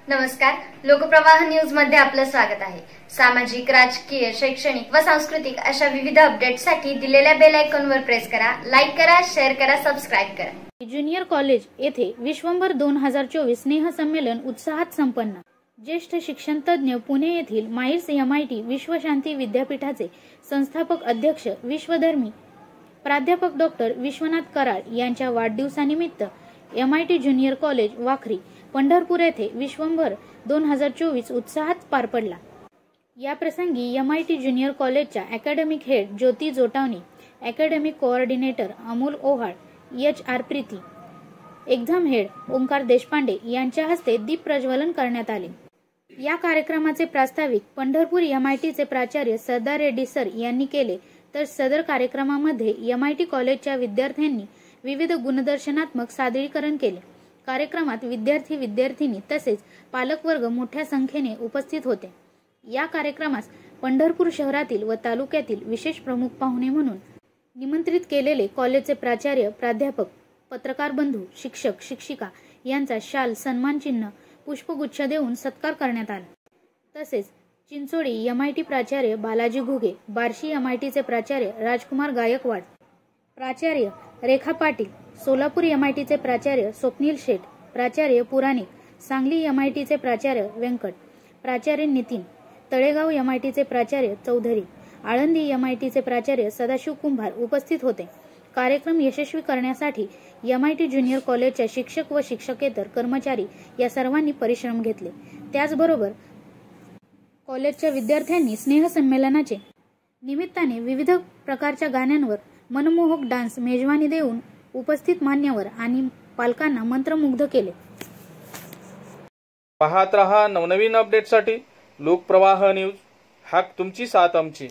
नमस्कार, लोकप्रवाह न्यूज मध्ये आपलं स्वागत आहे। सामाजिक, राजकीय, शैक्षणिक व सांस्कृतिक अशा विविध अपडेट्ससाठी दिलेल्या बेल आयकॉनवर प्रेस करा, लाईक करा, शेअर करा, सबस्क्राइब करा। ज्युनियर कॉलेज येथे विश्वंभर 2024 स्नेह संमेलन उत्साहात संपन्न। ज्येष्ठ शिक्षण तज्ञ पुणे येथील माईर्स MIT विश्वशांती विद्यापीठाचे संस्थापक अध्यक्ष विश्वधर्मी प्राध्यापक डॉक्टर विश्वनाथ कराड यांच्या वाढदिवसानिमित्त MIT junior college Wakhari Pandharpur येथे विश्वंभर 2024 उत्साहात पार पडला। या प्रसंगी MIT ज्युनियर कॉलेजच्या academic head Jyoti Jotawani, academic coordinator Amol Ohal, HR Preeti, exam head Omkar Deshpande यांच्या हस्ते दीप प्रज्वलन करण्यात आले। या कार्यक्रमाचे प्रास्ताविक पंढरपूर MITचे प्राचार्य सरदार रेड्डी सर यांनी केले, तर सदर कार्यक्रमामध्ये MIT कॉलेजच्या विद्यार्थ्यांनी विविध गुणदर्शनात्मक सादरीकरण केले। कार्यक्रमात विद्यार्थी विद्यार्थिनी तसेच पालकवर्ग मोठ्या संख्येने उपस्थित होते। या कार्यक्रमास पंढरपूर शहरातील व तालुक्यातील विशेष प्रमुख पाहुणे म्हणून निमंत्रित केलेले कॉलेजचे प्राचार्य, प्राध्यापक, पत्रकार बंधू, शिक्षक, शिक्षिका यांचा शाल, सन्मान चिन्ह, पुष्पगुच्छ देऊन सत्कार करण्यात आला। तसेच चिंचोडी MIT प्राचार्य बालाजी घुगे, बार्शी MITचे प्राचार्य राजकुमार गायकवाड, प्राचार्य रेखा पाटील, सोलापूर MITचे प्राचार्य स्वप्नील शेठ, प्राचार्य पुराणिक, सांगली MITचे प्राचार्य व्यंकट, प्राचार्य नितीन, तळेगाव MITचे प्राचार्य चौधरी, आळंदी MITचे प्राचार्य सदाशिव कुंभार उपस्थित होते। कार्यक्रम यशस्वी करण्यासाठी MIT ज्युनियर कॉलेजच्या शिक्षक व शिक्षकेतर कर्मचारी या सर्वांनी परिश्रम घेतले। त्याचबरोबर कॉलेजच्या विद्यार्थ्यांनी स्नेह संमेलनाचे निमित्ताने विविध प्रकारच्या गाण्यांवर मनमोहक डान्स मेजवानी देऊन उपस्थित मान्यवर आणि पालकांना मंत्रमुग्ध केले। पाहत रहा नवनवीन अपडेटसाठी लोकप्रवाह न्यूज, हाक तुमची साथ आमची।